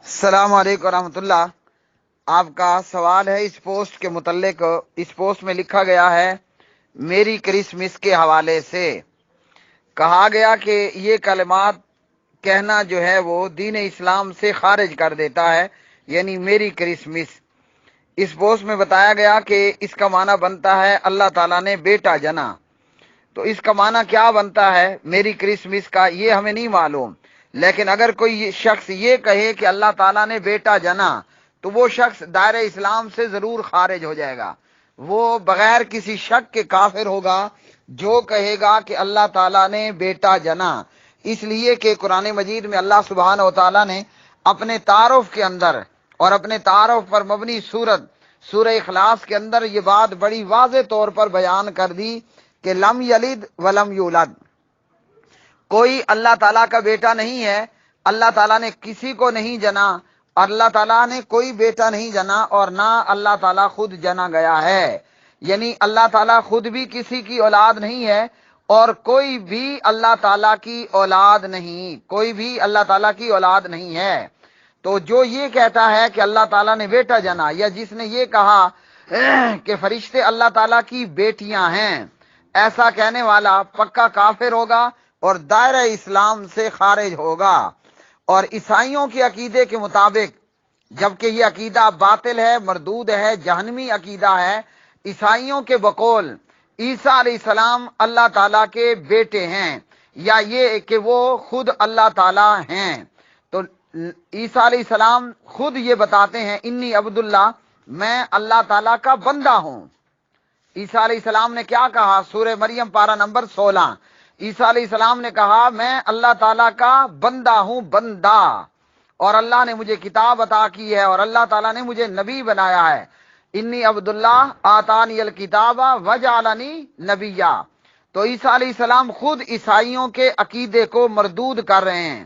السلام علیکم ورحمۃ اللہ۔ آپ کا سوال ہے اس پوسٹ کے متعلق۔ اس پوسٹ میں لکھا گیا ہے میری کرسمس کے حوالے سے کہا گیا کہ یہ کلمات کہنا جو ہے وہ دین اسلام سے خارج کر دیتا ہے، یعنی میری کرسمس۔ اس پوسٹ میں بتایا گیا کہ اس کا معنی بنتا ہے اللہ تعالیٰ نے بیٹا جنا۔ تو اس کا معنی کیا بنتا ہے میری کرسمس کا، یہ ہمیں نہیں معلوم، لیکن اگر کوئی شخص یہ کہے کہ اللہ تعالیٰ نے بیٹا جنا تو وہ شخص دائرہ اسلام سے ضرور خارج ہو جائے گا۔ وہ بغیر کسی شک کے کافر ہوگا جو کہے گا کہ اللہ تعالیٰ نے بیٹا جنا، اس لیے کہ قرآن مجید میں اللہ سبحانہ و تعالیٰ نے اپنے تعارف کے اندر اور اپنے تعارف پر مبنی سورہ اخلاص کے اندر یہ بات بڑی واضح طور پر بیان کر دی کہ لم یلد ولم یولد، کوئی اللہ تعالیٰ کا بیٹا نہیں ہے، اللہ تعالیٰ نے کسی کو نہیں جنا، اللہ تعالیٰ نے کوئی بیٹا نہیں جنا اور نہ اللہ تعالیٰ خود جنا گیا ہے، یعنی اللہ تعالیٰ خود بھی کسی کی اولاد نہیں ہے اور کوئی بھی اللہ تعالیٰ کی اولاد نہیں، کوئی بھی اللہ تعالیٰ کی اولاد نہیں ہے۔ تو جو یہ کہتا ہے کہ اللہ تعالیٰ نے بیٹا جنا، یا جس نے یہ کہا کہ فرشتے اللہ تعالیٰ کی بیٹیاں ہیں، ایسا کہنے والا پکا کافر ہوگا اور دائرہ اسلام سے خارج ہوگا۔ اور عیسائیوں کے عقیدے کے مطابق، جبکہ یہ عقیدہ باطل ہے، مردود ہے، جہنمی عقیدہ ہے، عیسائیوں کے بقول عیسیٰ علیہ السلام اللہ تعالیٰ کے بیٹے ہیں، یا یہ کہ وہ خود اللہ تعالیٰ ہیں۔ تو عیسیٰ علیہ السلام خود یہ بتاتے ہیں انی عبداللہ، میں اللہ تعالیٰ کا بندہ ہوں۔ عیسیٰ علیہ السلام نے کیا کہا؟ سورہ مریم پارہ نمبر 16، عیسیٰ علیہ السلام نے کہا میں اللہ تعالیٰ کا بندہ ہوں، بندہ، اور اللہ نے مجھے کتاب عطا کی ہے اور اللہ تعالیٰ نے مجھے نبی بنایا ہے۔ انی عبداللہ آتانی الکتاب وجعلنی نبیا۔ تو عیسیٰ علیہ السلام خود عیسائیوں کے عقیدے کو مردود کر رہے ہیں۔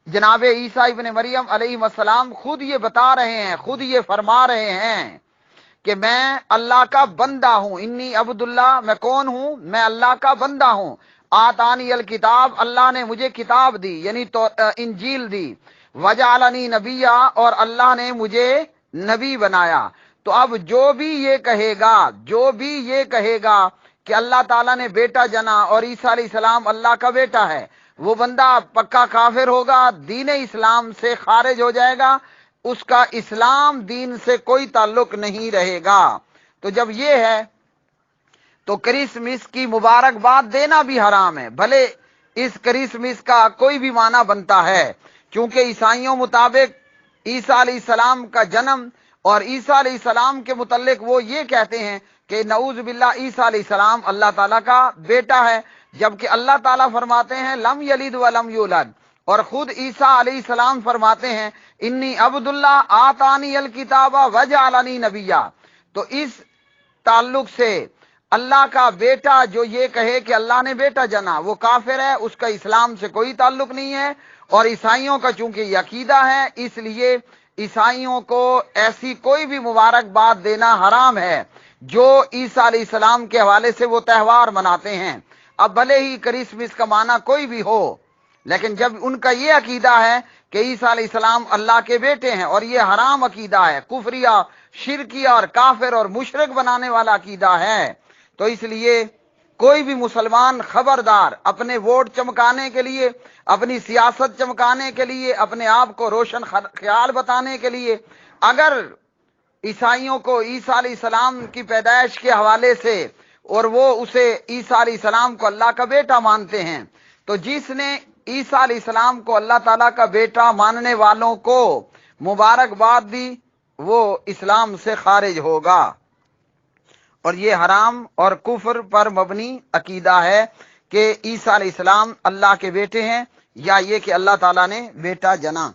جناب عیسیٰ ابن مریم علیہ السلام خود یہ بتا رہے ہیں، خود یہ فرما رہے ہیں کہ میں اللہ کا بندہ ہوں۔ انی عبداللہ، میں کون ہوں؟ میں اللہ کا بندہ ہوں۔ آتانی الکتاب، اللہ نے مجھے کتاب دی، یعنی تو انجیل دی۔ وجعلنی نبیا، اور اللہ نے مجھے نبی بنایا۔ تو اب جو بھی یہ کہے گا کہ اللہ تعالیٰ نے بیٹا جنا اور عیسیٰ علیہ السلام اللہ کا بیٹا ہے، وہ بندہ پکا کافر ہوگا، دین اسلام سے خارج ہو جائے گا، اس کا اسلام دین سے کوئی تعلق نہیں رہے گا۔ تو جب یہ ہے تو کرسمس کی مبارکباد دینا بھی حرام ہے، بھلے اس کرسمس کا کوئی بھی معنی بنتا ہے، کیونکہ عیسائیوں مطابق عیسیٰ علیہ السلام کا جنم، اور عیسیٰ علیہ السلام کے متعلق وہ یہ کہتے ہیں کہ نعوذ باللہ عیسیٰ علیہ السلام اللہ تعالیٰ کا بیٹا ہے، جبکہ اللہ تعالیٰ فرماتے ہیں لم یلد ولم یولد، اور خود عیسیٰ علیہ السلام فرماتے ہیں انی عبداللہ آتانی الکتاب وجعلنی نبیا۔ تو اس تعلق سے اللہ کا بیٹا جو یہ کہے کہ اللہ نے بیٹا جنا، وہ کافر ہے، اس کا اسلام سے کوئی تعلق نہیں ہے۔ اور عیسائیوں کا چونکہ یہ عقیدہ ہے، اس لیے عیسائیوں کو ایسی کوئی بھی مبارکباد دینا حرام ہے جو عیسیٰ علیہ السلام کے حوالے سے وہ تہوار مناتے ہیں۔ اب بھلے ہی کرسمس کا معنی کوئی بھی ہو، لیکن جب ان کا یہ عقیدہ ہے کہ عیسیٰ علیہ السلام اللہ کے بیٹے ہیں، اور یہ حرام عقیدہ ہے، کفریہ، شرکیہ اور کافر اور مشرک بنانے والا عقیدہ ہے، تو اس لیے کوئی بھی مسلمان خبردار اپنے ووٹ چمکانے کے لیے، اپنی سیاست چمکانے کے لیے، اپنے آپ کو روشن خیال بتانے کے لیے اگر عیسائیوں کو عیسیٰ علیہ السلام کی پیدائش کے حوالے سے، اور وہ اسے عیسیٰ علیہ السلام کو اللہ کا بیٹا مانتے ہیں، تو جس نے عیسیٰ علیہ السلام کو اللہ تعالیٰ کا بیٹا ماننے والوں کو مبارکباد دی، وہ اسلام سے خارج ہوگا۔ اور یہ حرام اور کفر پر مبنی عقیدہ ہے کہ عیسیٰ علیہ السلام اللہ کے بیٹے ہیں، یا یہ کہ اللہ تعالیٰ نے بیٹا جنا۔